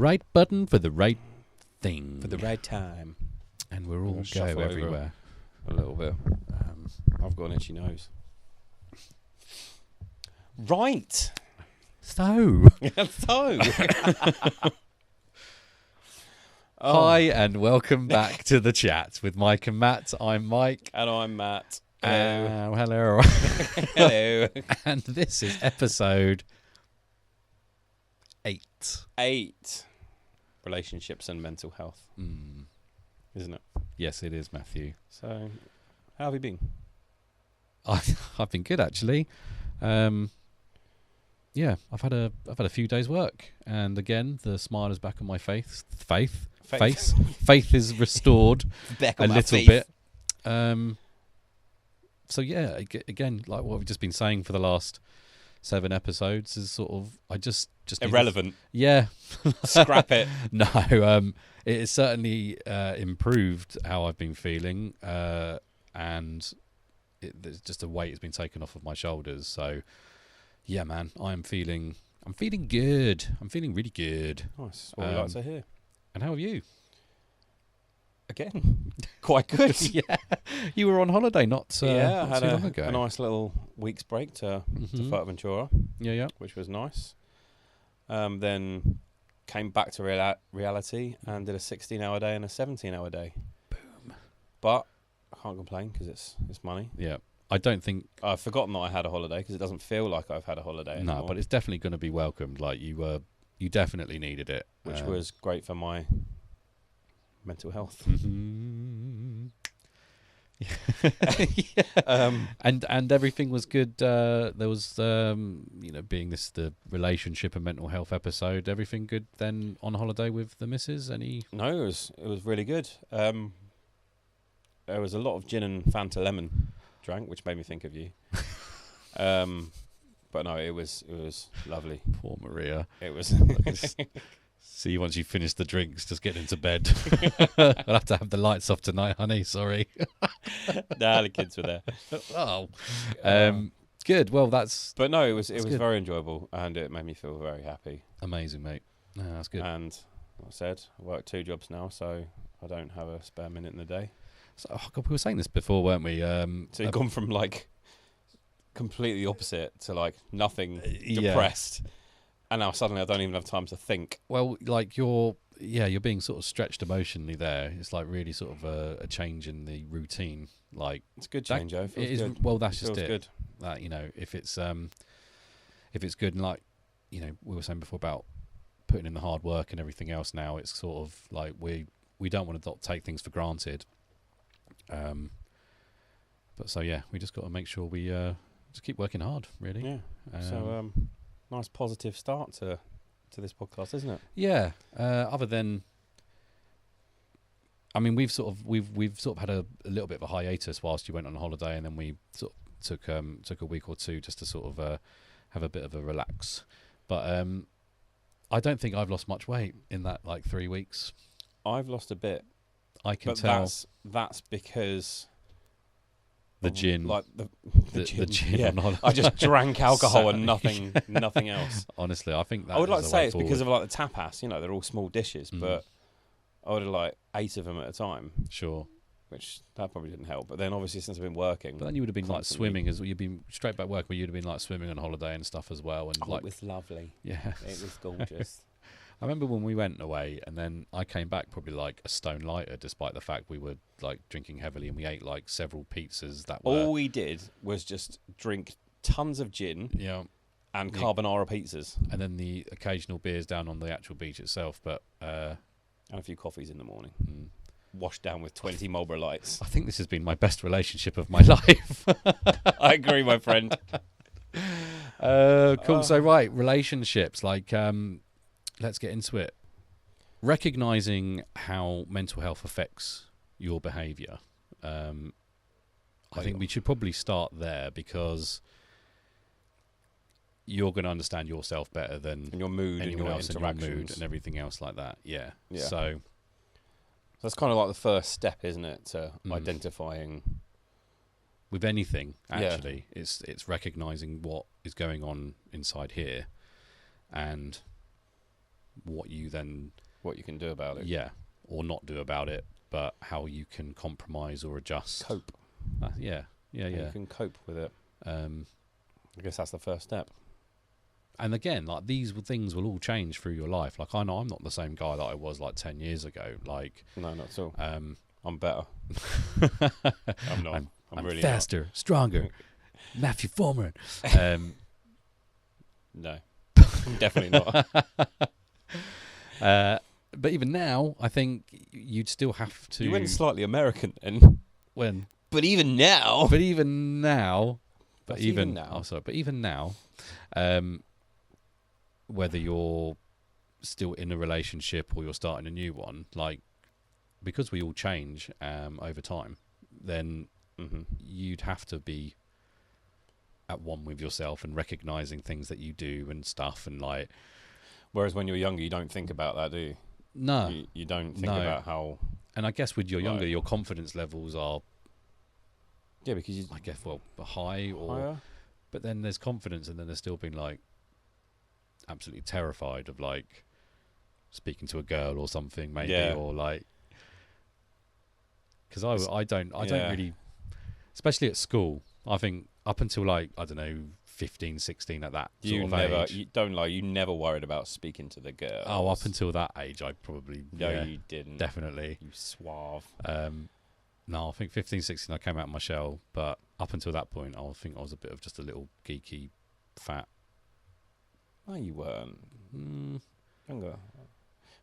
right button for the right thing. For the right time. And we're all go Shuffle over everywhere. A little bit. I've got an itchy nose. Right. So. So. Hi and welcome back to the chat with Mike and Matt. I'm Mike. And I'm Matt. Hello. Hello. Hello. And this is episode 8. 8. Relationships and mental health. Isn't it? Yes, it is, Matthew. So, how have you been? I've been good, actually. Yeah, I've had a few days' work, and again, the smile is back on my face. Faith is restored Back a on my little faith. bit. So yeah, again, like what we've just been saying for the last 7 episodes is sort of I just Irrelevant. Yeah, Scrap it. no, it has certainly improved how I've been feeling, and there's just a weight has been taken off of my shoulders. So yeah, man, I'm feeling good. I'm feeling really good. Nice. What we like to hear. And how are you? Again, quite good. Yeah, you were on holiday not I not had too long ago. a nice little week's break to Fuerteventura, Yeah. which was nice. Then came back to reality and did a 16-hour day and a 17-hour day. Boom. But I can't complain because it's money. Yeah, I don't think. I've forgotten that I had a holiday because it doesn't feel like I've had a holiday anymore. No, but it's definitely going to be welcomed. Like you definitely needed it, which was great for my mental health. And everything was good. There was being this the relationship and mental health episode. Everything good then on holiday with the missus? No, it was really good. There was a lot of gin and Fanta lemon drank, which made me think of you. But no, it was lovely. Poor Maria. It was. See, once you finish the drinks, just get into bed. I'll have to have the lights off tonight, honey. Sorry. Nah, the kids were there. Oh, good. Well, But no, it was good. very enjoyable, and it made me feel very happy. Amazing, mate. No, that's good. And like I said, I work 2 jobs now, so I don't have a spare minute in the day. So, God, we were saying this before, weren't we? So you've gone from like completely opposite to like nothing, Yeah. depressed, and now suddenly I don't even have time to think. Well, like you're being sort of stretched emotionally there. It's like really sort of a change in the routine. Like It's a good that- change, though. It feels it is. good. Well, that's It just feels it. good. That if it's good, and like we were saying before about putting in the hard work and everything else. Now it's sort of like we don't want to take things for granted. But so yeah, we just got to make sure we just keep working hard, really. Yeah. So nice positive start to this podcast, isn't it? Yeah. Other than, I mean, we've sort of had a little bit of a hiatus whilst you went on holiday, and then we sort of took a week or two just to sort of have a bit of a relax. But I don't think I've lost much weight in that like 3 weeks. I've lost a bit. I can But tell that's because the of, gin, like the gin. Yeah. On holiday. I just drank alcohol and Exactly. nothing else. Honestly, I think that I would like is to the way say it's forward. because of like the tapas. You know, they're all small dishes, Mm. but I ordered like 8 of them at a time, Sure. which that probably didn't help. But then obviously since I've been working, But then you would have been like constantly. swimming as well. You'd been straight back work, but you'd have been like swimming on holiday and stuff as well. And like, it was lovely. yeah, It was gorgeous. I remember when we went away, and then I came back probably like a stone lighter, despite the fact we were like drinking heavily, and we ate like several pizzas that were. All we did was just drink tons of gin Yeah, and Yeah. carbonara pizzas and then the occasional beers down on the actual beach itself. But and a few coffees in the morning, mm, washed down with 20 Marlboro Lights. I think this has been my best relationship of my life. I agree, my friend. Cool. So right, relationships. Like, let's get into it. Recognizing how mental health affects your behaviour. I think we should probably start there because you're going to understand yourself better than And your mood and anyone your else, and your interactions. mood and everything else like that. Yeah. Yeah. So That's kind of like the first step, isn't it, to Mm. identifying. with anything, Yeah. actually, it's recognizing what is going on inside here, and what you then What you can do about it. yeah, or not do about it, but how you can compromise or adjust. Cope. Yeah. How you can cope with it. I guess that's the first step. And again, like these things will all change through your life. Like I know I'm not the same guy that I was like 10 years ago. Like No, not at all. I'm better. I'm not. I'm really faster, stronger. Matthew Foreman. No, definitely not. But even now, I think you'd still have to. You went slightly American then. When? But even now. But even now. But That's even even now. Oh, sorry. But even now, whether you're still in a relationship or you're starting a new one, like because we all change over time, then you'd have to be at one with yourself and recognizing things that you do and stuff and like. Whereas when you're younger, you don't think about that, do you? No, you don't think about how. And I guess with your younger, your confidence levels are. Yeah, because you. I guess high or. Higher? But then there's confidence, and then there's still been like absolutely terrified of like speaking to a girl or something, maybe, or like because I don't really, especially at school. I think up until like I don't know 15, 16 at that sort of age. You don't lie. You never worried about speaking to the girl. Oh, up until that age, I probably you didn't. Definitely. You suave. No, I think 15, 16 I came out of my shell, but up until that point, I think I was a bit of just a little geeky, fat. No, you weren't. Younger.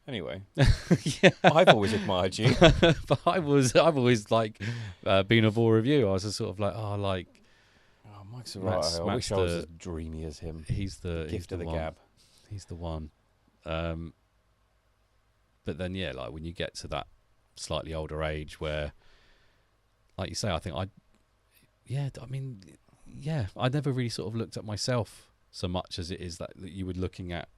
Anyway, Yeah, I've always admired you. but I've always like been a vore of you. I was just sort of like, Oh, Mike's alright. I wish I was as dreamy as him. He's the Gift of the one. gab. He's the one. But then yeah, like when you get to that slightly older age where, like you say, I think I never really sort of looked at myself so much as it is that you were looking at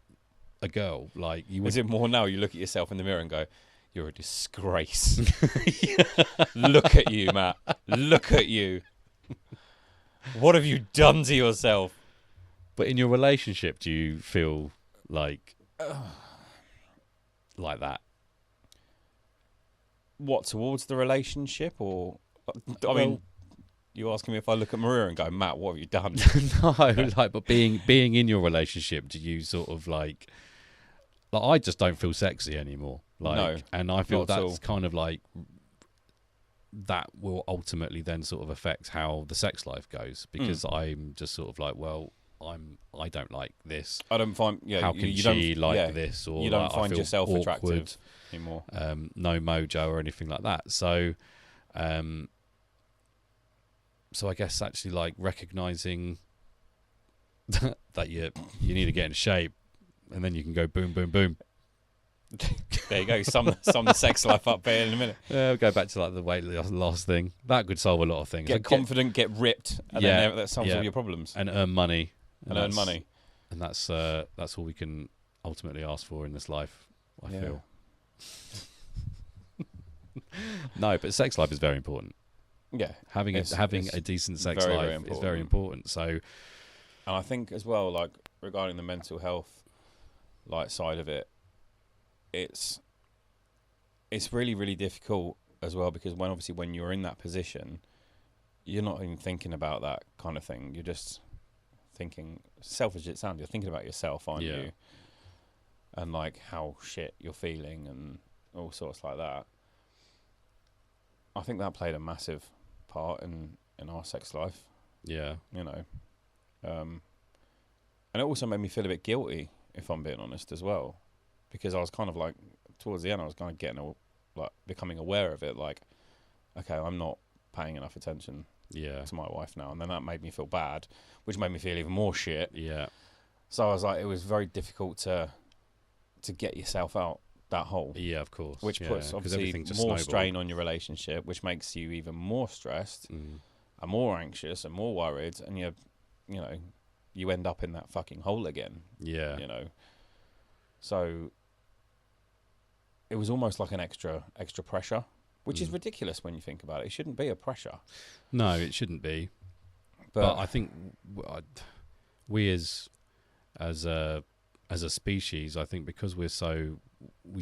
a girl. Like you would. Is it more now you look at yourself in the mirror and go, you're a disgrace. Look at you, Matt. Look at you. What have you done to yourself? But in your relationship, do you feel like that? What, towards the relationship, or I mean, you asking me if I look at Maria and go, Matt, what have you done? No, like, but being in your relationship, do you sort of like I just don't feel sexy anymore. Like, no, and I feel not at all. that's kind of like that will ultimately then sort of affect how the sex life goes because I'm just sort of like, well, I don't like this. I don't find. Yeah, how can she like this? Or you don't like, find I feel yourself awkward, attractive anymore. No mojo or anything like that. So, so I guess actually like recognizing that you need to get in shape, and then you can go boom, boom, boom. There you go. Sum the sex life up there in a minute. We'll go back to like the weight loss thing. That could solve a lot of things. Get confident, get ripped, and then that solves all your problems. And earn money. And earn money. And that's all we can ultimately ask for in this life, I feel. No, but sex life is very important. Yeah. Having a decent sex life is very important. So, and I think as well, like regarding the mental health side of it, it's really, really difficult as well because when you're in that position, you're not even thinking about that kind of thing. You're just thinking, selfish as it sounds, you're thinking about yourself, aren't you? And like how shit you're feeling and all sorts like that. I think that played a massive part in our sex life. Yeah. You know. And it also made me feel a bit guilty, if I'm being honest, as well. Because I was kind of like, towards the end, I was kind of becoming aware of it. Like, okay, I'm not paying enough attention to my wife now. And then that made me feel bad, which made me feel even more shit. Yeah. So I was like, it was very difficult to get yourself out that hole. Yeah, of course. Which puts obviously more strain on your relationship, which makes you even more stressed and more anxious and more worried. And you end up in that fucking hole again. Yeah. You know. So it was almost like an extra pressure, which is ridiculous when you think about it. It shouldn't be a pressure. No, it shouldn't be. But I think we as as a species, I think because we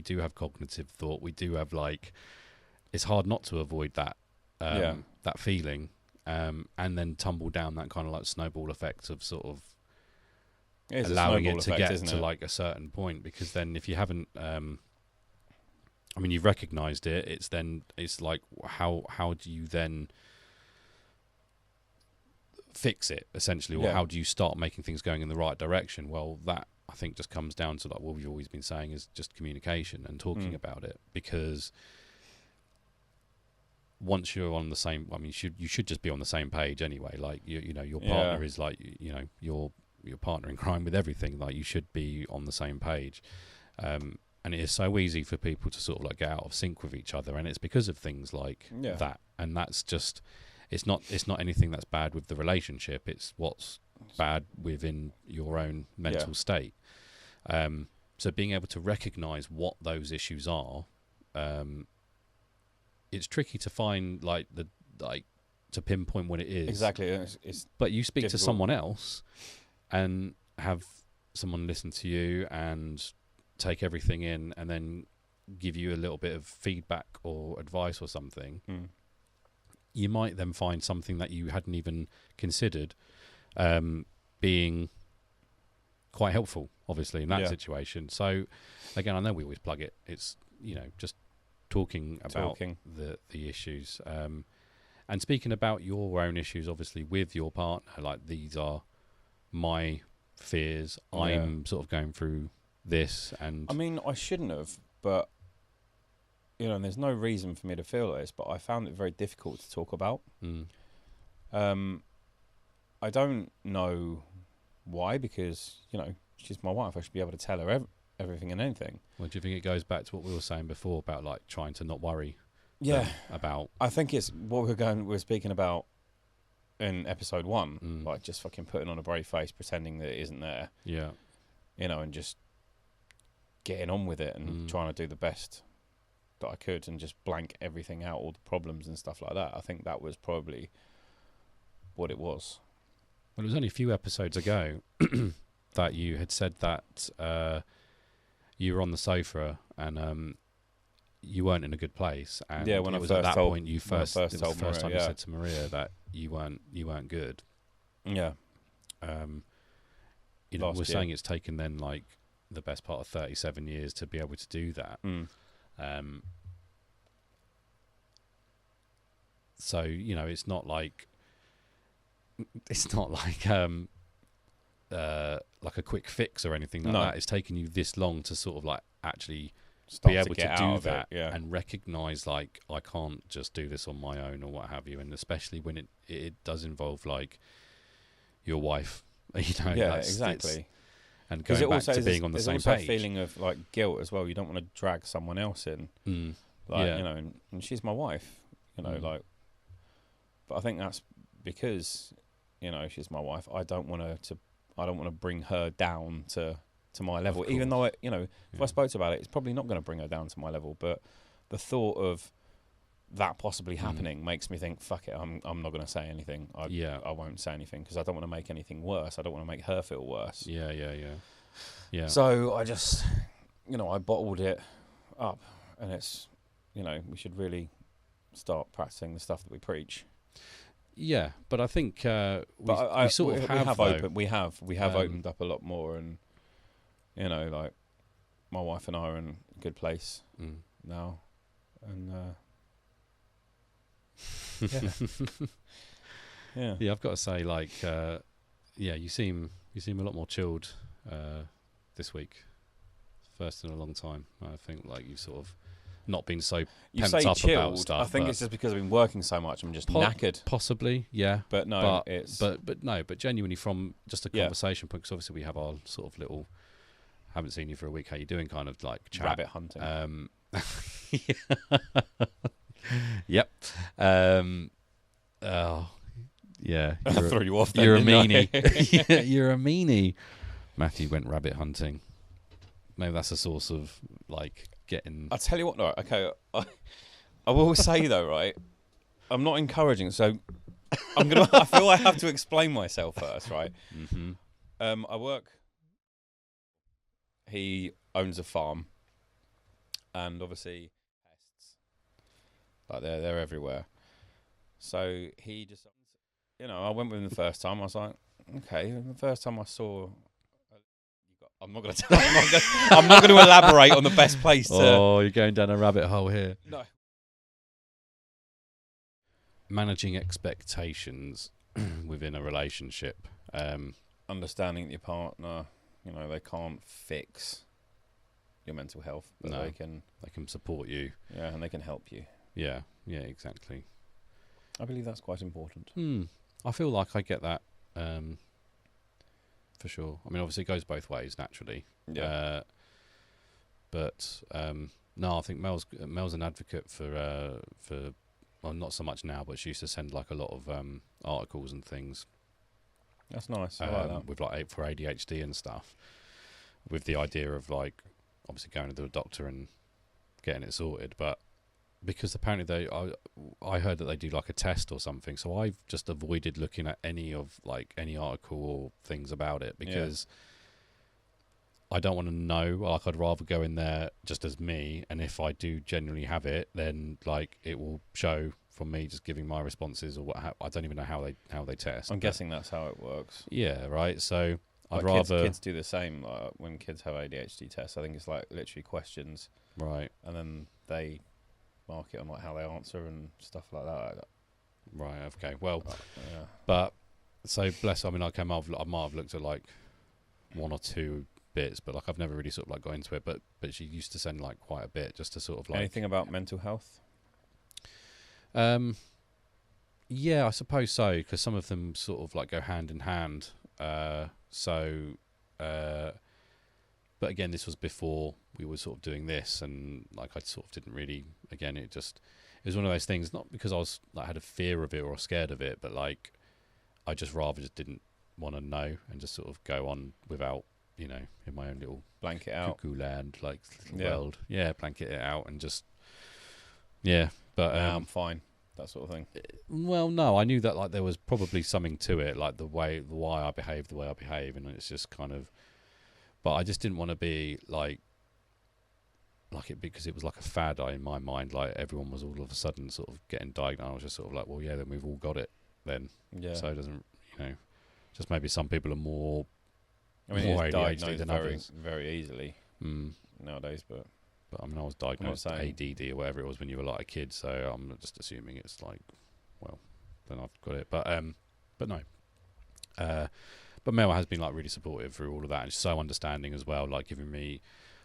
do have cognitive thought, we do have like, it's hard not to avoid that that feeling, and then tumble down that kind of like snowball effect of sort of allowing it to get to like a certain point. Because then if you haven't, I mean, you've recognised it, it's like how do you then fix it essentially, or how do you start making things going in the right direction? Well, that I think just comes down to like what we've always been saying is just communication and talking about it. Because once you're on the same, I mean, you should just be on the same page anyway. Like you know, your partner is like, you know, your partner in crime with everything. Like you should be on the same page. And it is so easy for people to sort of like get out of sync with each other, and it's because of things like that. And that's just, it's not anything that's bad with the relationship. It's what's bad within your own mental state. So being able to recognise what those issues are, it's tricky to find to pinpoint what it is. Exactly. It's but you speak difficult. to someone else and have someone listen to you and take everything in and then give you a little bit of feedback or advice or something. You might then find something that you hadn't even considered being quite helpful, obviously, in that situation. So, again, I know we always plug it. It's, you know, just talking about the issues. And speaking about your own issues, obviously, with your partner, like these are my fears. I'm sort of going through this, and I mean, I shouldn't have, but you know, and there's no reason for me to feel this, but I found it very difficult to talk about. I don't know why, because, you know, she's my wife. I should be able to tell her everything and anything. Well, do you think it goes back to what we were saying before about like trying to not worry? About. I think it's what we're speaking about in episode 1, like just fucking putting on a brave face, pretending that it isn't there. Yeah. You know, and just getting on with it and trying to do the best that I could and just blank everything out, all the problems and stuff like that. I think that was probably what it was. Well, it was only a few episodes ago that you had said that you were on the sofa and you weren't in a good place. And when it I was first at that told, point you it was the first time Maria, you said to Maria that you weren't good. Yeah. You know, we're saying it's taken then like the best part of 37 years to be able to do that. So, you know, it's not like a quick fix or anything like that. It's taken you this long to sort of like actually be able to do that and recognize like I can't just do this on my own or what have you, and especially when it does involve like your wife, you know. Exactly. And going back to being on the same page. There's also a feeling of like guilt as well. You don't want to drag someone else in, you know, and she's my wife, you know, like. But I think that's because, you know, she's my wife. I don't want to bring her down to my level. Even though you know, if I spoke about it, it's probably not going to bring her down to my level. But the thought of that possibly happening makes me think, fuck it, I'm not going to say anything. I won't say anything because I don't want to make anything worse. I don't want to make her feel worse. Yeah. So I just, you know, I bottled it up, and it's, you know, we should really start practicing the stuff that we preach. Yeah, but I think we have opened up a lot more, and you know, like my wife and I are in a good place now, and I've got to say, like, you seem a lot more chilled this week. First in a long time, I think. Like you've sort of not been so pent up chilled, about stuff. I think it's just because I've been working so much. I'm just knackered. Possibly, yeah. But no, but genuinely from just a conversation point, because obviously we have our sort of little, haven't seen you for a week, how you doing kind of like chat. Rabbit hunting. Yep. Oh, yeah. I threw you off then, You're a meanie. Yeah, you're a meanie. Matthew went rabbit hunting. Maybe that's a source of like getting. I'll tell you what, right? Okay, I will say though, right? I'm not encouraging, so I feel I have to explain myself first, right? Mm-hmm. I work he owns a farm, and obviously pests, like they're everywhere. So he just, I went with him the first time. I was like, okay. And the first time I saw, I'm not going to I'm not going to elaborate on the best place to. Oh, you're going down a rabbit hole here. No. Managing expectations within a relationship. Understanding that your partner, they can't fix your mental health, but No. they can support you. Yeah, and they can help you. Yeah, exactly. I believe that's quite important. I feel like I get that for sure. I mean, obviously it goes both ways naturally. Yeah. But no, I think Mel's an advocate for well, not so much now, but she used to send like a lot of articles and things. That's nice. I like that. With like for ADHD and stuff, with the idea of like obviously going to the doctor and getting it sorted. But because apparently I heard that they do like a test or something, so I've just avoided looking at any article or things about it because I don't want to know. Like, I'd rather go in there just as me, and if I do genuinely have it, then like it will show from me just giving my responses or what. I don't even know how they test. I'm guessing that's how it works. Yeah, right. So I'd like rather kids do the same. Like when kids have ADHD tests, I think it's like literally questions, right, and then they mark it on like how they answer and stuff like that. Right. Okay. Well, yeah. But so bless. I mean, I might have looked at like one or two bits, but like I've never really sort of like got into it. But she used to send like quite a bit just to sort of like Anything about mental health. Yeah, I suppose so, because some of them sort of like go hand in hand. But again, this was before we were sort of doing this, and like I sort of didn't really. Again, it was one of those things. Not because I had a fear of it or scared of it, but like I just didn't want to know and just sort of go on without, in my own little blanket out cuckoo land, like little world. Yeah, blanket it out and just But I'm fine. That sort of thing. Well, no, I knew that like there was probably something to it, like why I behave the way I behave, and it's just kind of. But I just didn't want to be like it because it was like a fad in my mind. Like everyone was all of a sudden sort of getting diagnosed. I was just sort of like, well, yeah, then we've all got it. Then, so it doesn't, just maybe some people are more. I mean, more it's ADHD diagnosed than very, others. very easily nowadays, but I mean, I was diagnosed ADD or whatever it was when you were like a kid, so I'm just assuming it's like, well, then I've got it. But no. But Mel has been like really supportive through all of that, and she's so understanding as well, like giving me,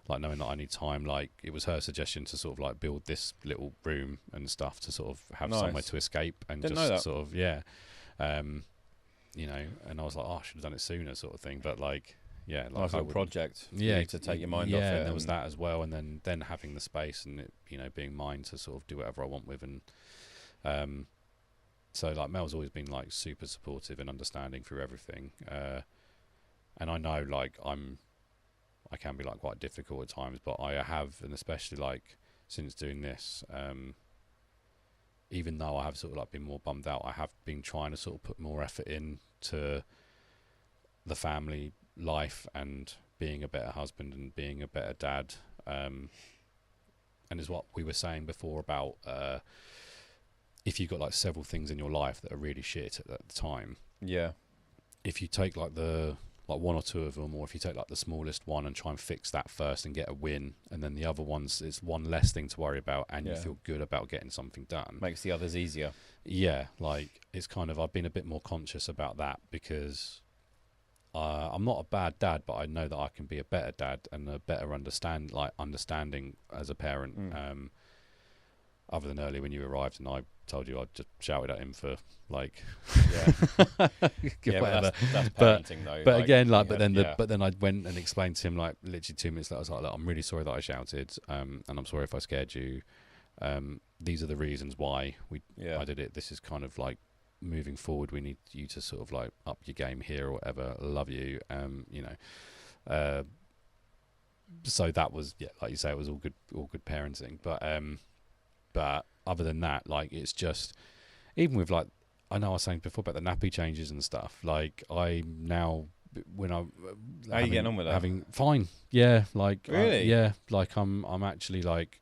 like knowing that I need time. Like it was her suggestion to sort of like build this little room and stuff to sort of have somewhere to escape and Didn't just know that. sort of and I was like, oh, I should have done it sooner, sort of thing. But like, yeah, like nice little project. To take your mind off it. Yeah, there was that as well, and then having the space and it, being mine to sort of do whatever I want with, and so like Mel's always been like super supportive and understanding through everything, and I know like I can be like quite difficult at times, but I have, and especially like since doing this, even though I have sort of like been more bummed out, I have been trying to sort of put more effort in to the family life and being a better husband and being a better dad, and is what we were saying before about if you've got like several things in your life that are really shit at the time, if you take like one or two of them, or if you take like the smallest one and try and fix that first and get a win, and then the other ones, it's one less thing to worry about, and you feel good about getting something done. Makes the others easier. Yeah, like it's kind of, I've been a bit more conscious about that because I'm not a bad dad, but I know that I can be a better dad and a better understanding as a parent. Other than earlier when you arrived and I told you I just shouted at him for like whatever. That's parenting though. But like, again, like, but then I went and explained to him like literally 2 minutes later. I was like, look, I'm really sorry that I shouted, and I'm sorry if I scared you. These are the reasons why I did it. This is kind of like moving forward. We need you to sort of like up your game here or whatever. I love you. So that was like you say, it was all good parenting. But other than that, like it's just, even with like, I know I was saying before about the nappy changes and stuff, like I now when I How are you getting on with that? Having fine, yeah, like Really? yeah, like I'm actually like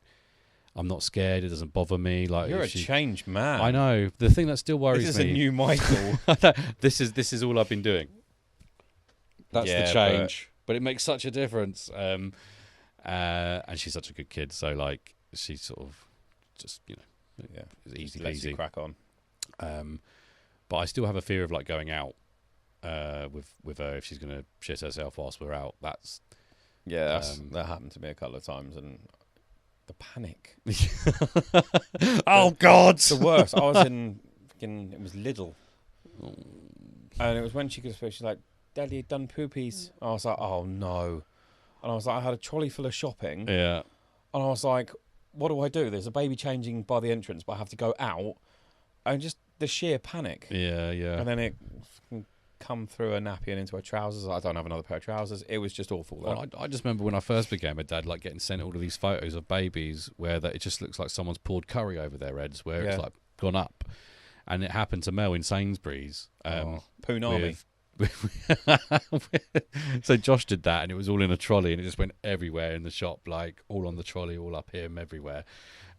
I'm not scared. It doesn't bother me. Like You're if a she, changed man. I know. The thing that still worries This is me. a new Michael. This is all I've been doing. That's Yeah, the change, but it makes such a difference. And she's such a good kid, so like she's sort of just Yeah, it's easy lets you peasy. crack on. But I still have a fear of like going out with her if she's gonna shit herself whilst we're out. That's Yeah, that happened to me a couple of times, and the panic. oh God, The worst. I was in fucking, it was Lidl, and it was when she could speak. She's like, "Daddy, done poopies." I was like, "Oh no," and I was like, I had a trolley full of shopping, yeah. and I was like, "What do I do? There's a baby changing by the entrance, but I have to go out," and just the sheer panic. Yeah, yeah. And then it come through a nappy and into her trousers. I don't have another pair of trousers. It was just awful. Well, I just remember when I first became a dad, like getting sent all of these photos of babies where it just looks like someone's poured curry over their heads, where it's like gone up. And it happened to Mel in Sainsbury's. Poonami. So Josh did that, and it was all in a trolley, and it just went everywhere in the shop, like all on the trolley, all up him, everywhere.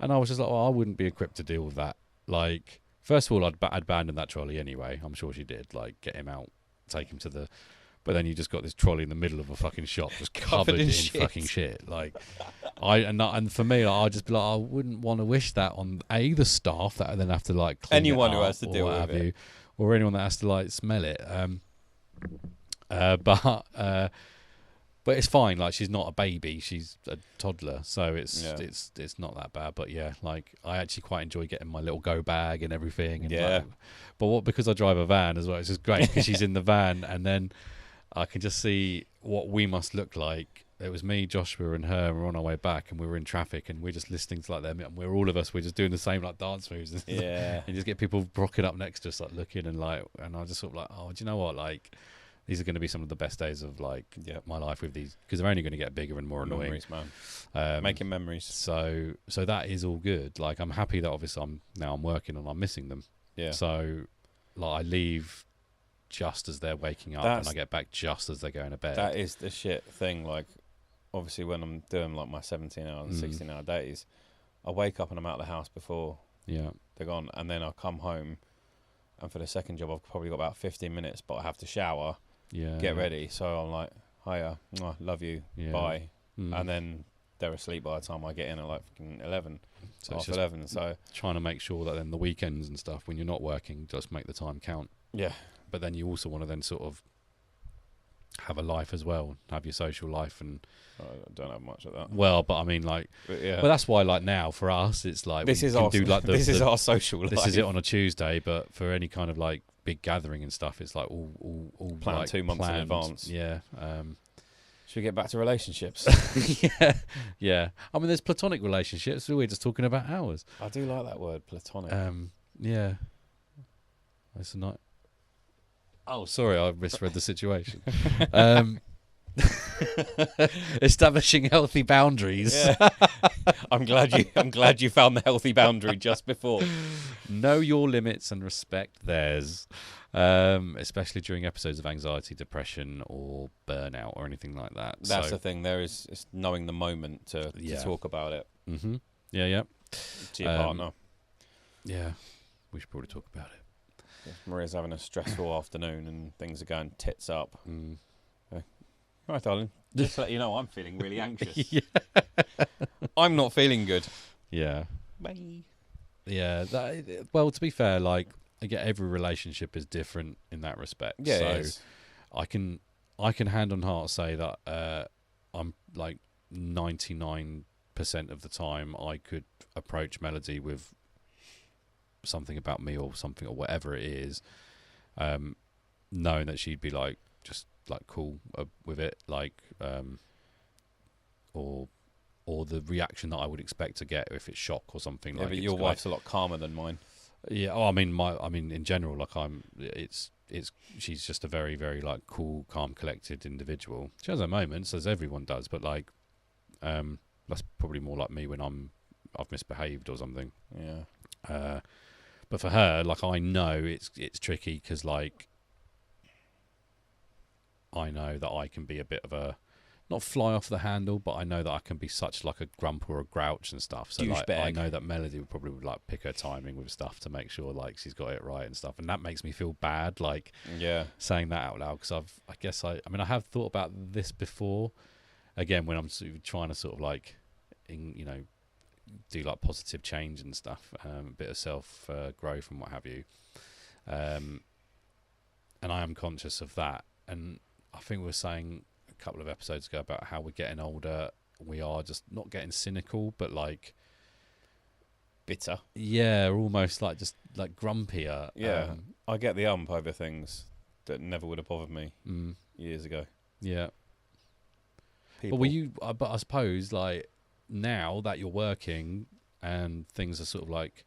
And I was just like, I wouldn't be equipped to deal with that. Like, first of all, I'd abandon that trolley anyway. I'm sure she did. Like, get him out, take him to the. But then you just got this trolley in the middle of a fucking shop, just covered in fucking shit. Like, and for me, I'd just be like, I wouldn't want to wish that on the staff that then have to like clean Anyone it who up has to deal with it, or anyone that has to like smell it. But it's fine. Like, she's not a baby; she's a toddler, so it's not that bad. But yeah, like I actually quite enjoy getting my little go bag and everything. And Yeah. But because I drive a van as well, it's just great because she's in the van, and then I can just see what we must look like. It was me, Joshua, and her, and we're on our way back, and we were in traffic, and we're just listening to like them, and we're just doing the same like dance moves, and Yeah. and you just get people rocking up next to us, like looking, and I just sort of like, oh, do you know what? Like, these are going to be some of the best days of like my life with these, because they're only going to get bigger and more annoying. Memories, man. Making memories. So that is all good. Like, I'm happy that obviously I'm working and I'm missing them. Yeah. So like I leave just as they're waking up, and I get back just as they're going to bed. That is the shit thing. Like, obviously, when I'm doing like my 17-hour and 16-hour days, I wake up and I'm out of the house before they're gone, and then I come home, and for the second job, I've probably got about 15 minutes, but I have to shower, get ready. So I'm like, hiya, mwah, love you, bye, and then they're asleep by the time I get in at like 11, so half 11. So trying to make sure that then the weekends and stuff, when you're not working, just make the time count. Yeah. But then you also want to then sort of have a life as well, have your social life, and I don't have much of that. Well, but I mean, like, but yeah. But that's why, like, now for us, it's like this is our this is our social life. This is it on a Tuesday, but for any kind of like big gathering and stuff, it's like all planned like 2 months planned, in advance. Yeah. Should we get back to relationships? yeah. I mean, there's platonic relationships. We're just talking about ours. I do like that word, platonic. Yeah. It's not. Oh, sorry, I misread the situation. Establishing healthy boundaries. Yeah. I'm glad you found the healthy boundary just before. Know your limits and respect theirs, especially during episodes of anxiety, depression, or burnout, or anything like that. That's the thing. It's knowing the moment to talk about it. Mm-hmm. Yeah. To your partner. Yeah, we should probably talk about it. Maria's having a stressful afternoon and things are going tits up. Right, darling. Just to let you know, I'm feeling really anxious. I'm not feeling good. Yeah. Bye. Yeah. Well, to be fair, like, again, every relationship is different in that respect. Yeah. So it is. I can hand on heart say that I'm like 99% of the time I could approach Melody with something about me or something or whatever it is, knowing that she'd be like just like cool with it, like or the reaction that I would expect to get if it's shock or something. Yeah, like, but your wife's a lot calmer than mine. Yeah. Oh, I mean in general, like she's just a very, very like cool, calm, collected individual. She has her moments, as everyone does, but like that's probably more like me when I've misbehaved or something. Yeah. But for her, like, I know it's tricky because, like, I know that I can be a bit of a, not fly off the handle, but I know that I can be such like a grump or a grouch and stuff. So like, I know that Melody would probably like pick her timing with stuff to make sure like she's got it right and stuff, and that makes me feel bad like saying that out loud, because I have thought about this before. Again, when I'm sort of trying to sort of like, do like positive change and stuff, a bit of self growth and what have you, and I am conscious of that. And I think we were saying a couple of episodes ago about how we're getting older. We are just not getting cynical, but like bitter. Yeah, almost like just like grumpier. Yeah, I get the over things that never would have bothered me years ago. Yeah. People. But I suppose like now that you're working and things are sort of like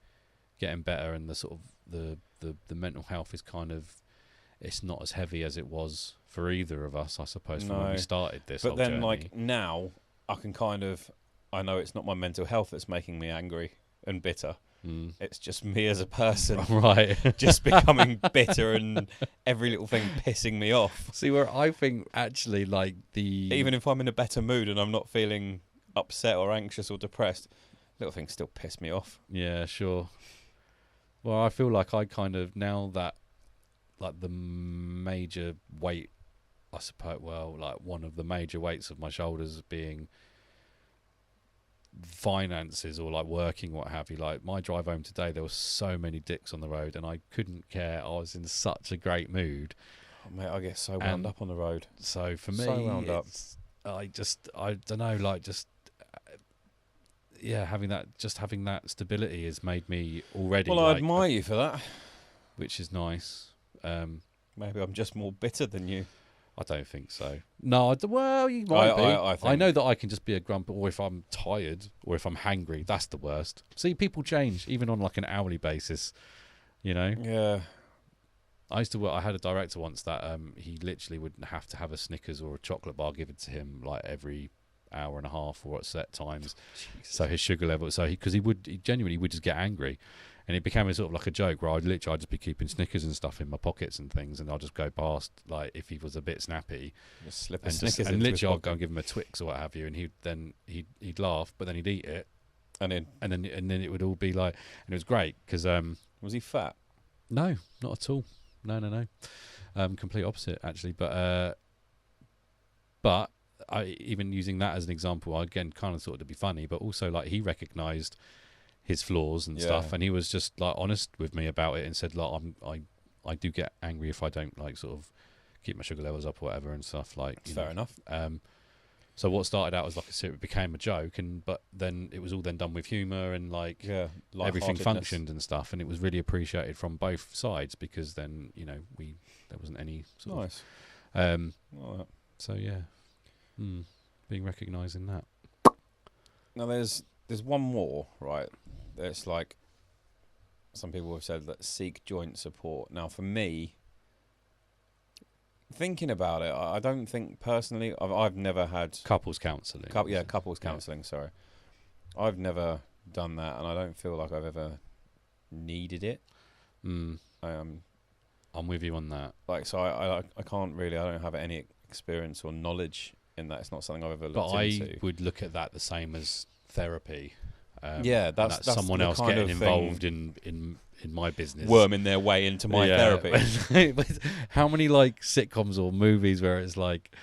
getting better, and the sort of the mental health is kind of, it's not as heavy as it was for either of us, I suppose, from when we started this. But then, journey. like now, I can I know it's not my mental health that's making me angry and bitter. It's just me as a person, right? Just becoming bitter and every little thing pissing me off. See, where I think actually, like even if I'm in a better mood and I'm not feeling upset or anxious or depressed, little things still piss me off. Yeah, sure. Well, I feel like I kind of, now that like the major weight, I suppose, like one of the major weights of my shoulders being finances or like working, what have you. Like my drive home today, there were so many dicks on the road and I couldn't care. I was in such a great mood. Oh, mate, I get so wound up on the road. So for me, so wound up. I don't know, like just having that stability has made me already. Well, I admire you for that, which is nice. Maybe I'm just more bitter than you. I don't think so. No, well, you might be. I know that I can just be a grump, or if I'm tired, or if I'm hangry, that's the worst. See, people change, even on like an hourly basis, you know? Yeah. I used to work, I had a director once that he literally would have to have a Snickers or a chocolate bar given to him like every hour and a half or at set times. So his sugar level, because he genuinely would just get angry. And it became a sort of like a joke where I'd just be keeping Snickers and stuff in my pockets and things, and I'll just go past, like, if he was a bit snappy, just slip a Snickers and literally I'd go and give him a Twix or what have you, and he'd laugh, but then he'd eat it, and then it would all be like, and it was great because was he fat? No, not at all. No. Complete opposite actually, but I, even using that as an example, I again kind of thought it'd be funny, but also like he recognised his flaws and stuff, and he was just like honest with me about it and said, like, I do get angry if I don't like sort of keep my sugar levels up or whatever and stuff, like fair enough. So what started out as like it became a joke, but then it was all then done with humour and like everything functioned and stuff, and it was really appreciated from both sides, because then there wasn't any sort of so being recognised in that. Now there's one more, right? It's like some people have said that seek joint support. Now for me, thinking about it, I don't think personally I've never had couples counselling. Couples counselling. Sorry, I've never done that, and I don't feel like I've ever needed it. I'm with you on that. Like, so I can't really. I don't have any experience or knowledge in that. It's not something I've ever looked into. But I would look at that the same as therapy. That's someone else getting involved in my business, worming their way into my therapy. How many like sitcoms or movies where it's like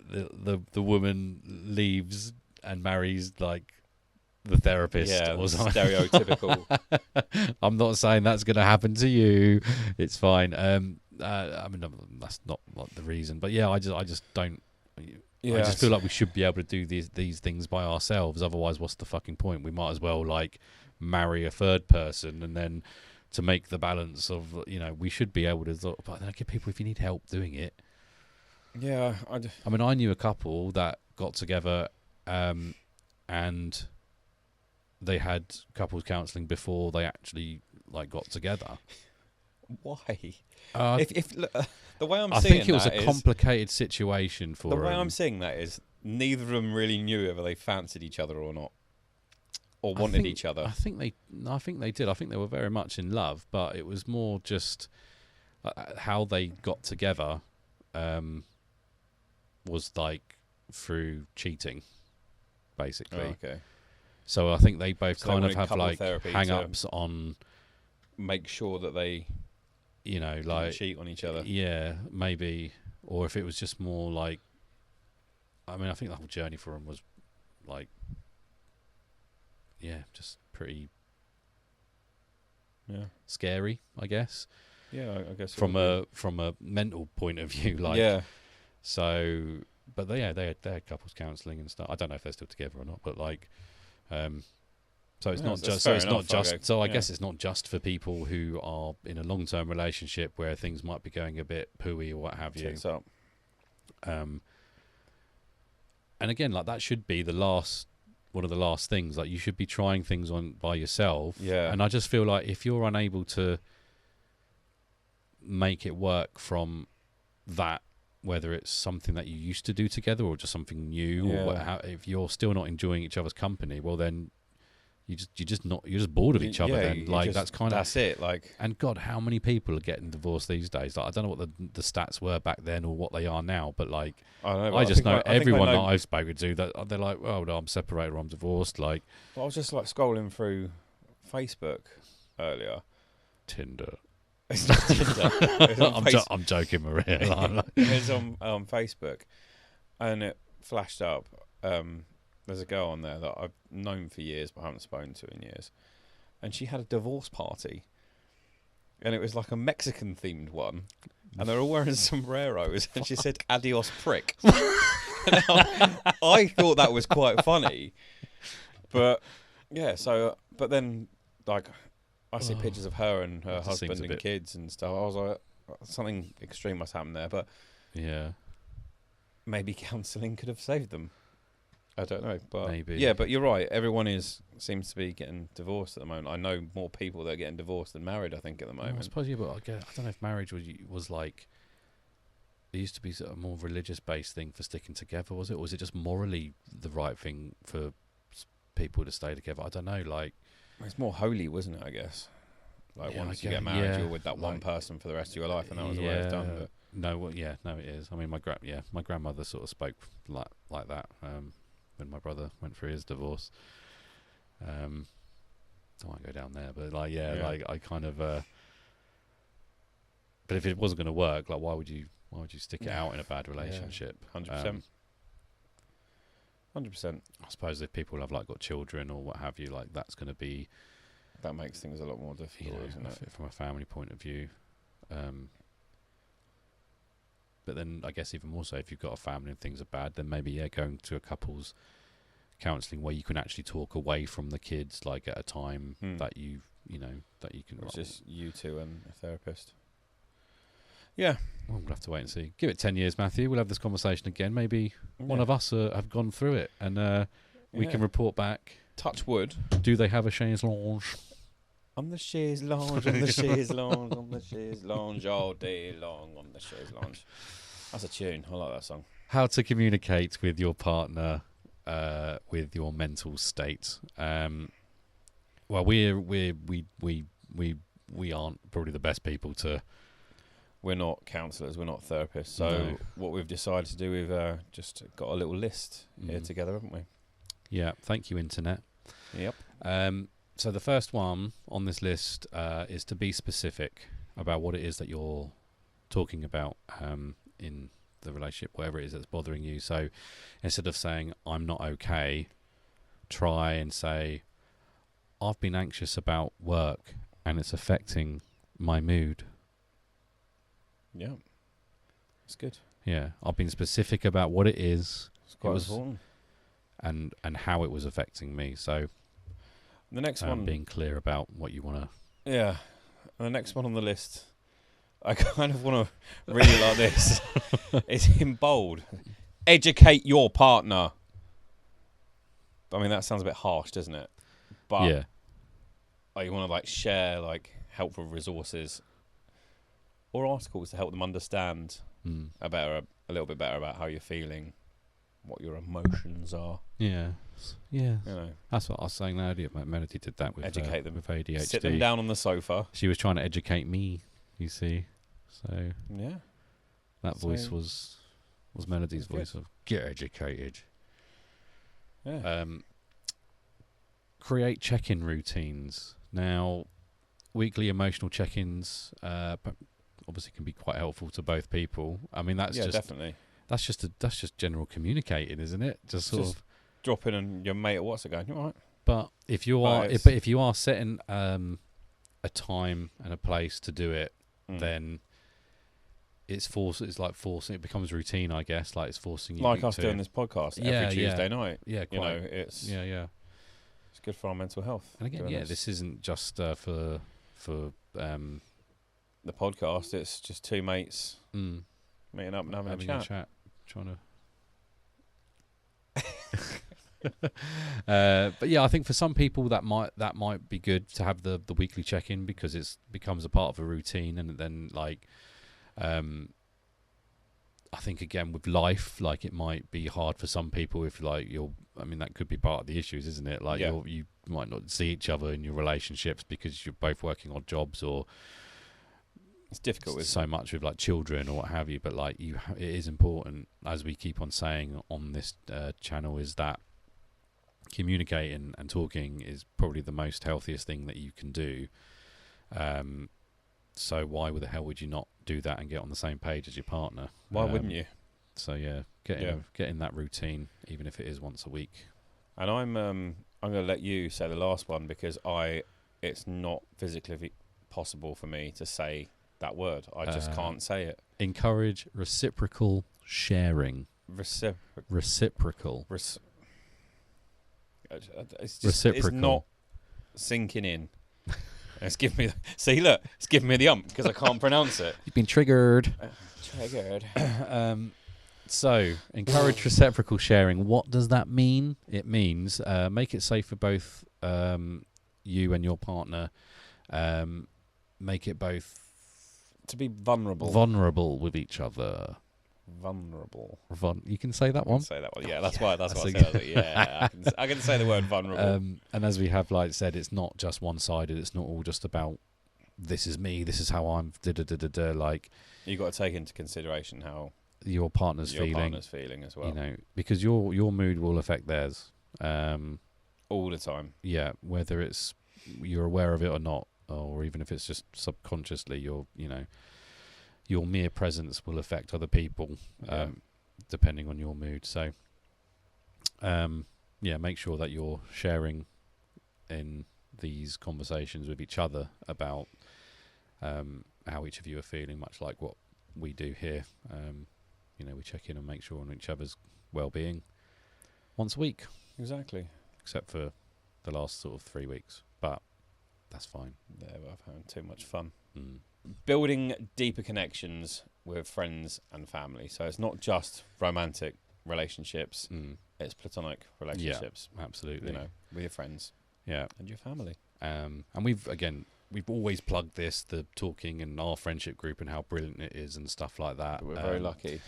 the woman leaves and marries like the therapist or something? Stereotypical. I'm not saying that's going to happen to you. It's fine. I mean, that's not the reason, but I just don't. I just feel like we should be able to do these things by ourselves. Otherwise, what's the fucking point? We might as well like marry a third person, and then to make the balance of we should be able to. But then I get people, if you need help doing it. Yeah, I mean, I knew a couple that got together, and they had couples counselling before they actually like got together. Why? The way I think it was a complicated situation for them. The way I'm seeing that is neither of them really knew whether they fancied each other or not, or wanted each other. I think they did. I think they were very much in love, but it was more just how they got together. was like through cheating, basically. Oh, okay. So I think they both So they kind of wanted have couple like therapy hang-ups on, make sure that they you know, didn't like cheat on each other. yeah, maybe, or if it was just more like, I mean, I think the whole journey for him was like, yeah, just pretty Yeah. scary, I guess, Yeah, I guess it from would a mental point of view, be. like. Yeah. So, but they had couples counselling and stuff. I don't know if they're still together or not, but like, so it's Yeah, not that's just. So fair it's not enough, just. okay. So I Yeah. guess it's not just for people who are in a long-term relationship where things might be going a bit pooey or what have you. Tits up. And again, like that should be one of the last things. Like you should be trying things on by yourself. Yeah. And I just feel like if you're unable to make it work from that, whether it's something that you used to do together or just something new, Yeah. or if you're still not enjoying each other's company, well then you're just bored of each other. Yeah, Then you like just- that's kind of. That's it. Like, And God, how many people are getting divorced these days? Like I don't know what the stats were back then or what they are now, but like I don't know. but I just think know I think everyone I that know, I've spoken to that they're like, oh no, I'm separated or I'm divorced. Like I was just like scrolling through Facebook earlier. Tinder. It's not Tinder. It's on I'm joking, Maria. It's on Facebook, and it flashed up. There's a girl on there that I've known for years but haven't spoken to in years, and she had a divorce party, and it was like a Mexican themed one, and they're all wearing sombreros, and she said "Adios, prick." Now, I thought that was quite funny, but yeah. So, but then like I see pictures of her and her That just seems husband a and bit- kids and stuff. I was like, something extreme must happen there, but Yeah. maybe counselling could have saved them. I don't know, but Maybe. yeah, but you're right. Everyone seems to be getting divorced at the moment. I know more people that are getting divorced than married. I think at the Well, I moment. suppose, yeah, but I don't know if marriage was like. It used to be sort of a more religious-based thing for sticking together, was it? Or was it just morally the right thing for people to stay together? I don't know. Like, It's more holy, wasn't it? I guess. Like Yeah, once I you get guess, married, yeah, you're with that one like- person for the rest of your life, and that was the way it's done. But No, well, yeah, no, it is. I mean, my grandmother sort of spoke like that when my brother went through his divorce. I won't go down there, but like, yeah. Like I kind of. But if it wasn't going to work, like, why would you stick it out in a bad relationship? 100%. 100%. I suppose if people have like got children or what have you, like that's going to be, That makes things a lot more you difficult, know, isn't it? from a family point of view. But then I guess even more so if you've got a family and things are bad, then maybe going to a couples counselling where you can actually talk away from the kids, like at a time that you can. It's just you two and a therapist. Yeah. Well, we'll have to wait and see. Give it 10 years, Matthew. We'll have this conversation again. Maybe one of us have gone through it, and we can report back. Touch wood. Do they have a chaise lounge? On the chaise lounge, on the chaise lounge, on the chaise lounge, all day long on the chaise lounge. That's a tune. I like that song. How to communicate with your partner with your mental state. Well, we aren't probably the best people to. We're not counsellors, we're not therapists. So No. what we've decided to do, we've just got a little list here together, haven't we? Yeah, thank you, Internet. Yep. So the first one on this list is to be specific about what it is that you're talking about in the relationship, whatever it is that's bothering you. So instead of saying, I'm not okay, try and say, I've been anxious about work and it's affecting my mood. Yeah. It's good. Yeah, I've been specific about what it is It's quite was- important. and how it was affecting me. So The next one. being clear about what you want to. Yeah. And the next one on the list, I kind of want to read it like this. It's in bold. Educate your partner. I mean, that sounds a bit harsh, doesn't it? But Yeah. you want to like share like helpful resources or articles to help them understand a little bit better about how you're feeling, what your emotions are. Yeah. Yeah. You know, That's what I was saying earlier. Melody did that with Educate them. with ADHD. sit them down on the sofa. She was trying to educate me, you see. So Yeah. that voice So- was What's Melody's That's good. voice of? Get educated. Yeah. Create check-in routines. Now, weekly emotional check-ins obviously can be quite helpful to both people. I mean, that's definitely. That's just general communicating, isn't it? Just sort of drop in and your mate at what's it going? You all right? But if you are, Right, if you are setting a time and a place to do it, then it's like forcing. It becomes routine, I guess. Like it's forcing you. Like us doing this podcast every Tuesday night. Yeah, you know, it's it's good for our mental health. And again, this isn't just for the podcast. It's just two mates meeting up and having a chat. Trying to. But yeah, I think for some people that might be good to have the weekly check-in because it becomes a part of a routine, and then like I think again with life, like it might be hard for some people if like I mean that could be part of the issues, isn't it? Like you might not see each other in your relationships because you're both working odd jobs, or it's difficult with so much with like children or what have you. But like it is important, as we keep on saying on this channel, is that communicating and talking is probably the most healthiest thing that you can do. So why the hell would you not do that and get on the same page as your partner? Why wouldn't you? So yeah, get in that routine, even if it is once a week. And I'm going to let you say the last one because it's not physically possible for me to say that word. I just can't say it. Encourage reciprocal sharing. Reciprocal. It's not sinking in. It's giving me the because I can't pronounce it. You've been triggered. Triggered. So, encourage reciprocal sharing. What does that mean? It means make it safe for both you and your partner. Make it both to be vulnerable with each other. Vulnerable. You can say that one. Say that one. Yeah, that's why I said that. Yeah, I can say the word vulnerable. And as we have said, it's not just one-sided. It's not all just about this is me, this is how I'm. Like you got to take into consideration how your partner's feeling as well. You know, because your mood will affect theirs. All the time. Yeah, whether it's you're aware of it or not, or even if it's just subconsciously, your mere presence will affect other people, depending on your mood. So, make sure that you're sharing in these conversations with each other about how each of you are feeling, much like what we do here. We check in and make sure on each other's well-being once a week. Exactly. Except for the last sort of 3 weeks. But that's fine. Yeah, I've had too much fun. Mm. Building deeper connections with friends and family. So it's not just romantic relationships, it's platonic relationships. Yeah, absolutely. With your friends. Yeah. And your family. And we've always plugged the talking and our friendship group and how brilliant it is and stuff like that. We're very lucky.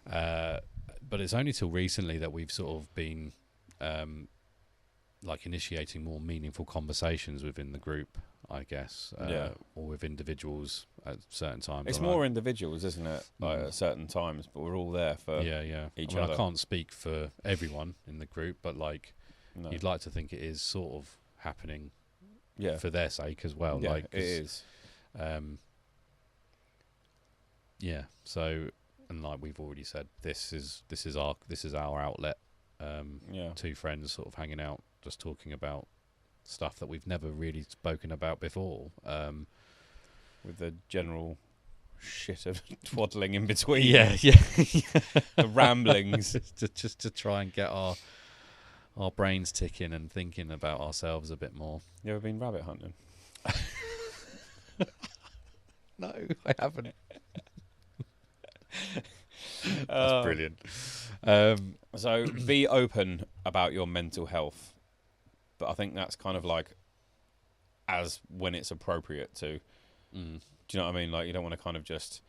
But it's only till recently that we've sort of been initiating more meaningful conversations within the group, I guess, or with individuals at certain times. It's more individuals, isn't it? At certain times, but we're all there for each other. I can't speak for everyone in the group, but you'd like to think it is sort of happening for their sake as well. Yeah, it is. So, and like we've already said, this is our outlet. Two friends sort of hanging out, just talking about stuff that we've never really spoken about before. With the general shit of twaddling in between. Yeah. The ramblings. just to try and get our brains ticking and thinking about ourselves a bit more. You ever been rabbit hunting? No, I haven't. That's brilliant. So be open about your mental health, but I think that's kind of like as when it's appropriate to. Do you know what I mean? Like you don't want to kind of just.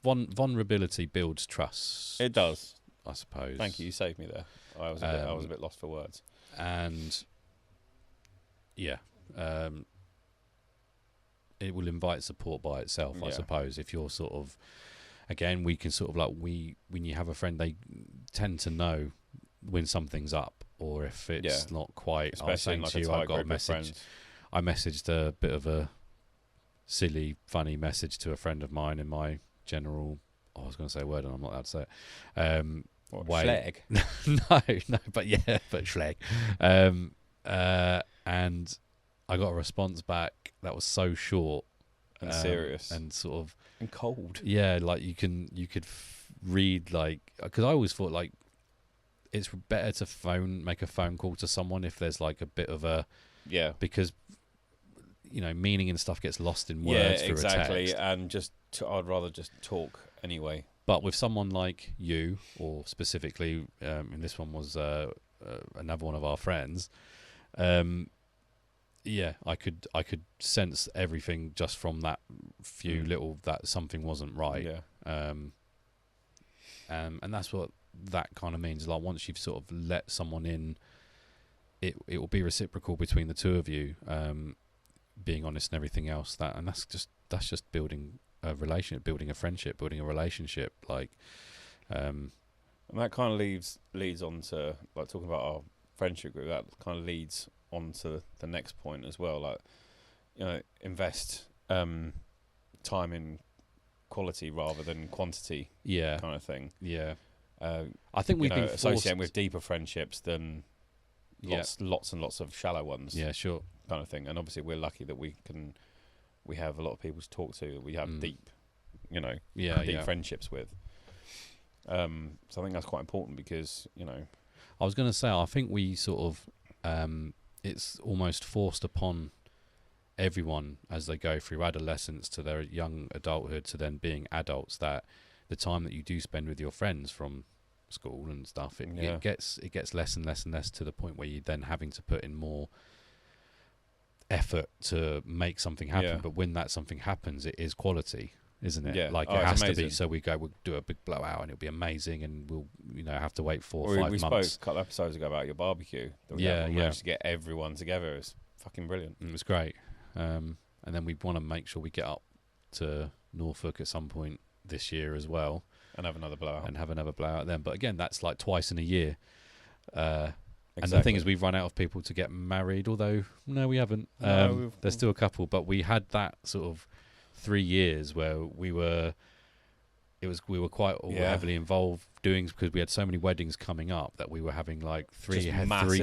Vulnerability builds trust. It does, I suppose. Thank you. You saved me there. I was a bit lost for words. And it will invite support by itself, I Yeah. suppose. If you're sort of, again, we can sort of like, when you have a friend, they tend to know when something's up, or if it's not quite. I was Especially in saying like to a you, tight I got a group of message. friends. I messaged a bit of a silly, funny message to a friend of mine in my general. I was going to say a word, and I'm not allowed to say it. What, Way. schleg? no, but schleg. And I got a response back that was so short And serious. and sort of And cold. yeah, like you could read, like, because I always thought like it's better to make a phone call to someone if there's like a bit of a, Yeah. because meaning and stuff gets lost in words through exactly. a text. And I'd rather just talk anyway. But with someone like you, or specifically, and this one was another one of our friends, yeah, I could sense everything just from that few little, that something wasn't right. Yeah. And that's what that kind of means. Like, once you've sort of let someone in, it will be reciprocal between the two of you, being honest and everything else. That's just building a relationship, building a friendship, building a relationship. Like, And that kind of leads on to, like, talking about our friendship group. That kind of leads on to the next point as well. Like, invest time in quality rather than quantity. yeah, Kind of thing. yeah. I think we've been associating forced with deeper friendships than lots and lots of shallow ones. Yeah, sure. Kind of thing. And obviously, we're lucky that we have a lot of people to talk to that we have deep friendships with. So I think that's quite important because, I was going to say, I think we sort of, it's almost forced upon everyone as they go through adolescence to their young adulthood to then being adults, that the time that you do spend with your friends from school and stuff, it gets less and less and less, to the point where you're then having to put in more effort to make something happen. Yeah. But when that something happens, it is quality, isn't it? Yeah. Like, Oh, it has it's to be. amazing. So we'll do a big blowout and it'll be amazing, and we'll have to wait 4 or we 5 spoke months. a couple of episodes ago about your barbecue. That we managed to get everyone together. It was fucking brilliant. It was great. And then we want to make sure we get up to Norfolk at some point this year as well, And have another blowout. then. But again, that's like twice in a year. Exactly. And the thing is, we've run out of people to get married, although no, we haven't. There's still a couple, but we had that sort of 3 years where we were quite heavily involved doing, because we had so many weddings coming up that we were having like three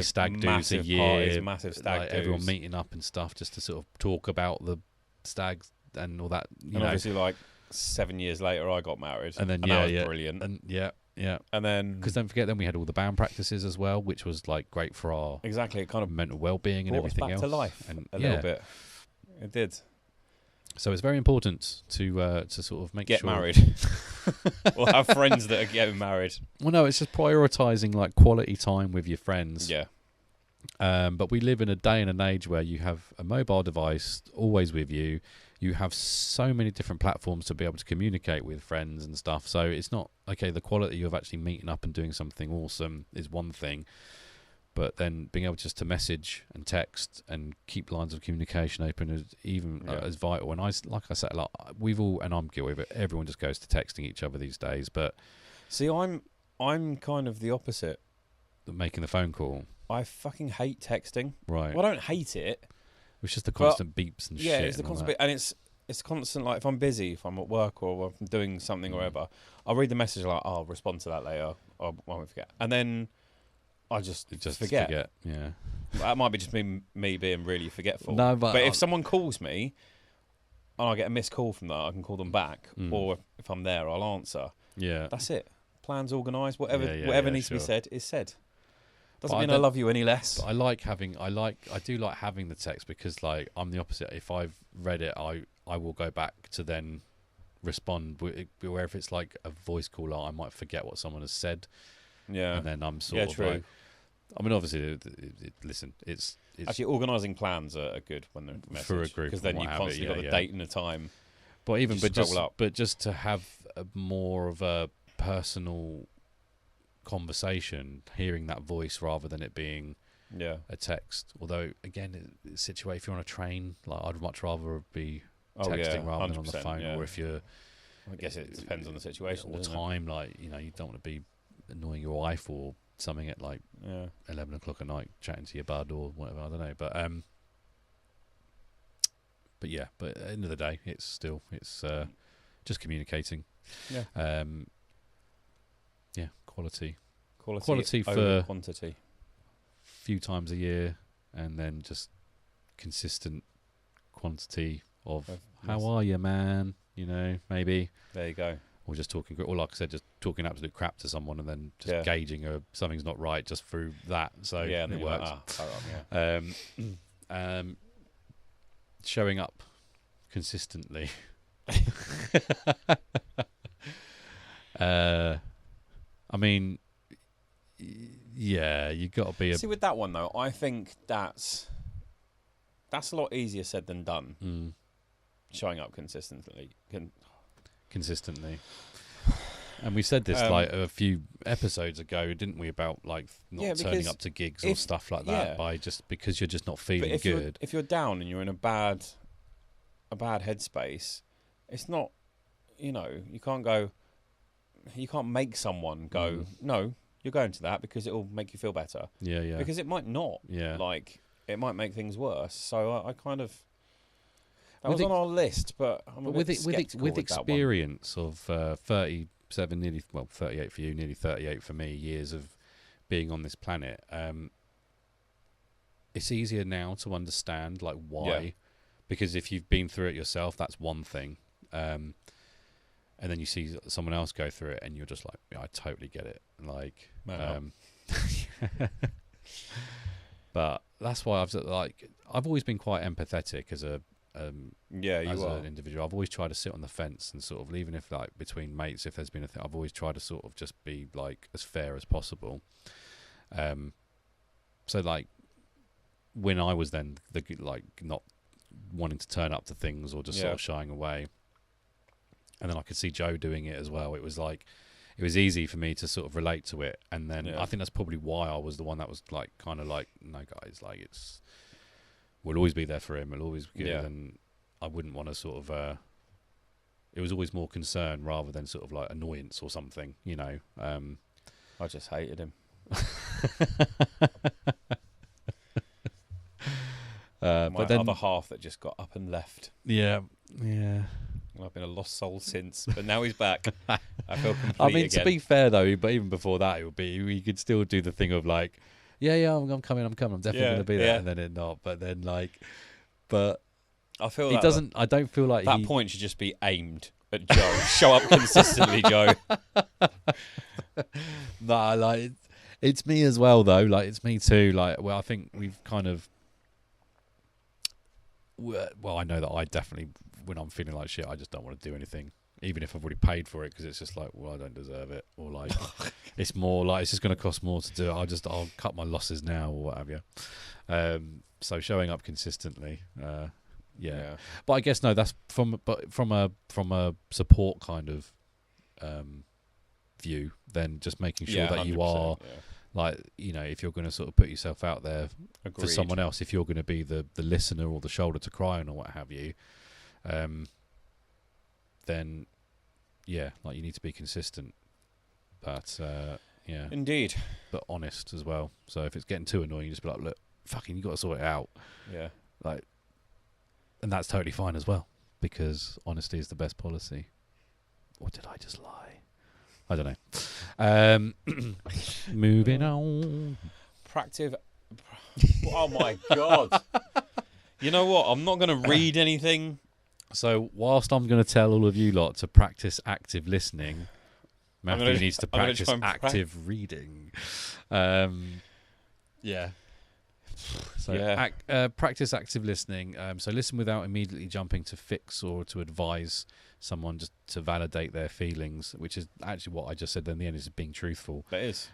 stag do's a year, parties, massive stag like do's. everyone meeting up and stuff, just to sort of talk about the stags and all that. And obviously, like 7 years later, I got married, and then that was brilliant. and yeah. And then, because don't forget, then we had all the band practices as well, which was like great for our it kind of mental well-being and brought us everything back else to life and a little bit. It did. So it's very important to sort of Get sure married. Or have friends that are getting married. Well, no, it's just prioritizing like quality time with your friends. Yeah. But we live in a day and an age where you have a mobile device always with you. You have so many different platforms to be able to communicate with friends and stuff. So it's not, okay, the quality of actually meeting up and doing something awesome is one thing, but then being able just to message and text and keep lines of communication open is even as vital. And like I said, like, we've all, and I'm guilty of it, everyone just goes to texting each other these days. But see, I'm kind of the opposite. Making the phone call, I fucking hate texting. right? Well, I don't hate it. It's just the constant beeps and shit. Yeah, it's the and all constant that. bit, and it's constant. Like, if I'm busy, if I'm at work or if I'm doing something or whatever, I'll read the message, like, I'll respond to that later. I won't forget, and then I just forget. Yeah. That might be just me being really forgetful. No, but if someone calls me and I get a missed call from that, I can call them back, or if I'm there, I'll answer. Yeah. That's it. Plans organised. Whatever needs to be said is said. Doesn't But mean I love you any less. But I do like having the text, because like I'm the opposite. If I've read it, I will go back to then respond. Where if it's like a voice call, I might forget what someone has said. Yeah. And then I'm sort of true. like, I mean, obviously, listen, it's actually organising plans are good when they're message, for a group, because then you constantly got the date and the time. But Just just to have a more of a personal conversation, hearing that voice rather than it being a text. Although again, if you're on a train, like I'd much rather be texting rather than on the 100%, phone, yeah. or if you're I guess it depends on the situation. or doesn't time, like, you know, you don't want to be annoying your wife or something at like it? Yeah. 11 o'clock at night chatting to your bud or whatever, I don't know, but yeah, but at the end of the day it's just communicating. Yeah. Yeah, quality Quality for over quantity. few times a year, and then just consistent quantity of how are you, man, you know, maybe. There you go. Or just talking, or like I said, just talking absolute crap to someone, and then just gauging something's not right just through that. So yeah, it works. Showing up consistently. I mean, yeah, you got to be. See, with that one though, I think that's a lot easier said than done. Showing up consistently. Consistently. And we said this like a few episodes ago, didn't we, about like not turning up to gigs or stuff like that by just because you're just not feeling good. If you're down and you're in a bad headspace, it's not, you know, you can't make someone go, no, you're going to that because it will make you feel better. Yeah, yeah. Because it might not. Yeah. Like, it might make things worse. So I kind of... That was on our list, but I'm a bit skeptical with experience of 37, 38 for you, nearly 38 for me, years of being on this planet, it's easier now to understand like why. Yeah. Because if you've been through it yourself, that's one thing. And then you see someone else go through it and you're just like, yeah, I totally get it. Like, but that's why I've always been quite empathetic as an individual. I've always tried to sit on the fence and sort of, even if like between mates, if there's been a thing, I've always tried to sort of just be like as fair as possible. So like when I was then like not wanting to turn up to things or just sort of shying away, and then I could see Joe doing it as well. It was like, it was easy for me to sort of relate to it. And then I think that's probably why I was the one that was like, kind of like, no guys, like we'll always be there for him. We'll always be good. And I wouldn't want to sort of, it was always more concern rather than sort of like annoyance or something, you know. I just hated him. But then other half that just got up and left. Yeah, yeah. Well, I've been a lost soul since, but now he's back. I feel complete I mean, again. to be fair though, but even before that, it would be, we could still do the thing of like, I'm coming, I'm definitely going to be there, and then it not. But then like, but I feel he doesn't. I don't feel like that point should just be aimed at Joe. Show up consistently, Joe. Nah, like it's me as well though. Like it's me too. Like, well, I think we've kind of. Well, I know that I definitely, when I'm feeling like shit, I just don't want to do anything, even if I've already paid for it, because it's just like, well, I don't deserve it, or like, it's more like it's just going to cost more to do it. I'll cut my losses now, or what have you. So showing up consistently, yeah. But I guess no, that's from a support kind of view. Then just making sure that you are. Yeah. Like, you know, if you're going to sort of put yourself out there for someone else, if you're going to be the listener or the shoulder to cry on or what have you, then, yeah, like you need to be consistent. But, yeah. Indeed. But honest as well. So if it's getting too annoying, you just be like, look, fucking, you got to sort it out. Yeah. Like, and that's totally fine as well, because honesty is the best policy. Or did I just lie? I don't know. Moving on. Oh my God. You know what? I'm not going to read anything. So whilst I'm going to tell all of you lot to practice active listening, Matthew needs to practice active reading. Yeah. So practice active listening. So listen without immediately jumping to fix or to advise someone, just to validate their feelings, which is actually what I just said in the end, is being truthful. That is.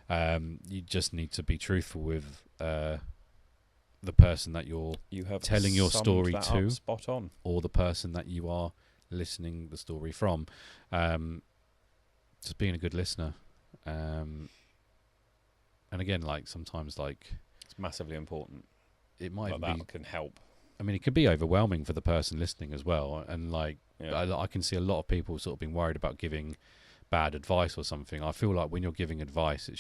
You just need to be truthful with the person that you have telling your story to, spot on, or the person that you are listening the story from. Just being a good listener. And again, like sometimes, like it's massively important. It might that can help. I mean, it can be overwhelming for the person listening as well. And like, I can see a lot of people sort of being worried about giving bad advice or something. I feel like when you're giving advice, it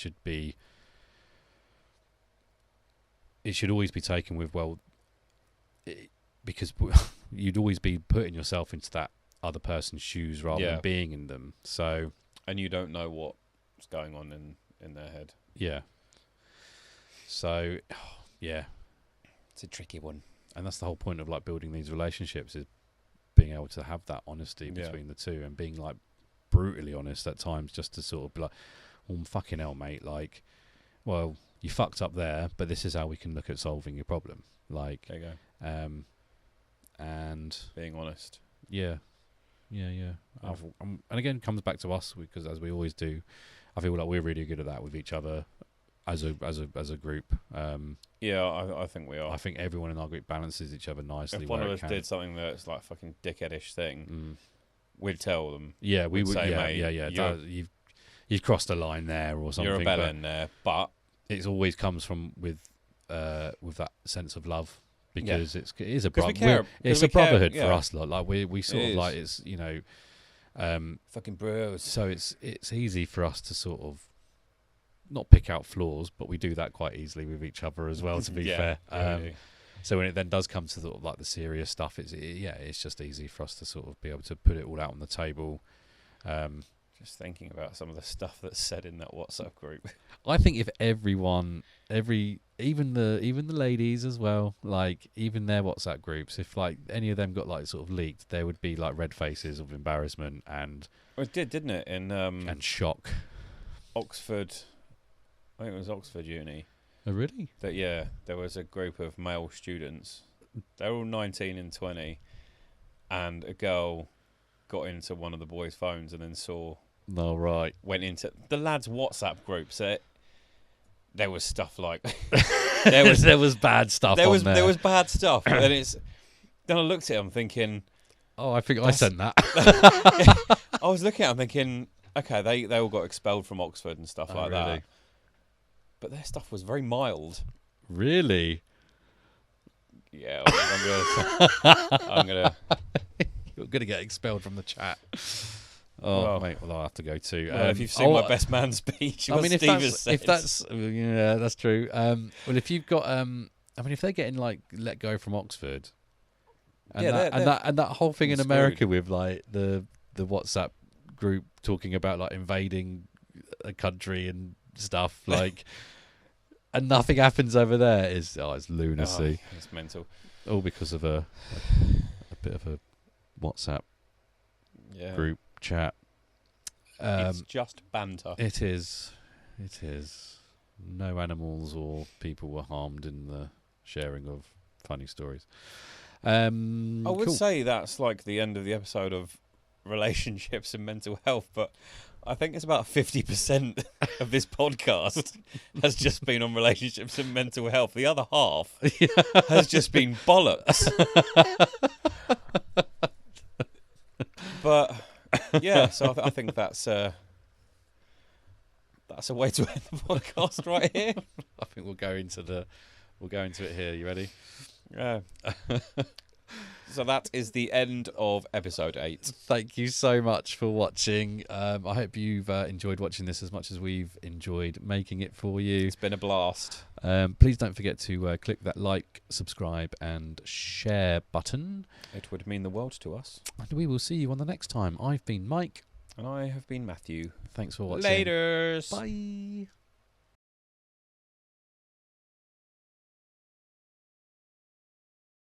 should always be taken with, because you'd always be putting yourself into that other person's shoes rather than being in them. So, and you don't know what's going on in their head. Yeah. So, yeah, it's a tricky one. And that's the whole point of like building these relationships, is being able to have that honesty between the two, and being like brutally honest at times, just to sort of be like, oh, fucking hell, mate, like, well, you fucked up there, but this is how we can look at solving your problem. Like, there you go. And being honest. Yeah. And again, it comes back to us, because as we always do, I feel like we're really good at that with each other as a group. I think we are. I think everyone in our group balances each other nicely. If one of us did something that's like fucking dickheadish thing, we'd tell them. Yeah, we would say, mate, you've crossed a line there or something. You're a bellend there, but it always comes from with that sense of love, because it is a it's a brotherhood for us. Like we sort of like, it's, you know, fucking bros. So it's easy for us to sort of not pick out flaws, but we do that quite easily with each other as well, to be fair. So when it then does come to sort of like the serious stuff, it's just easy for us to sort of be able to put it all out on the table. Just thinking about some of the stuff that's said in that WhatsApp group. I think if everyone, even the ladies as well, like even their WhatsApp groups, if like any of them got like sort of leaked, there would be like red faces of embarrassment and. Well, it did, didn't it? And shock. Oxford. I think it was Oxford Uni. Oh, really? There was a group of male students. They're all 19 and 20, and a girl got into one of the boys' phones and then went into the lads' WhatsApp group. So there was stuff like there was bad stuff. There was bad stuff, and then I looked at it, I'm thinking, oh, I think I sent that. I was looking at it, I'm thinking, okay, they all got expelled from Oxford and stuff like that. But their stuff was very mild. Really? Yeah, I'm gonna. You're gonna get expelled from the chat. Oh, mate. Well, I'll have to go too. Well, if you've seen my best man speech, I mean, if that's yeah, that's true. Well, if you've got, I mean, if they're getting like let go from Oxford, and that whole thing in America with like the WhatsApp group talking about like invading a country and stuff, like, and nothing happens over there, it's lunacy. It's mental. All because of a bit of a WhatsApp group chat. It's just banter. It is. No animals or people were harmed in the sharing of funny stories. I would say that's like the end of the episode of relationships and mental health, but I think it's about 50% of this podcast has just been on relationships and mental health. The other half has just been bollocks. But yeah, so I think that's a way to end the podcast right here. I think we'll go into it here. You ready? Yeah. So that is the end of episode 8. Thank you so much for watching. I hope you've enjoyed watching this as much as we've enjoyed making it for you. It's been a blast. Please don't forget to click that like, subscribe and share button. It would mean the world to us. And we will see you on the next time. I've been Mike. And I have been Matthew. Thanks for watching. Laters. Bye.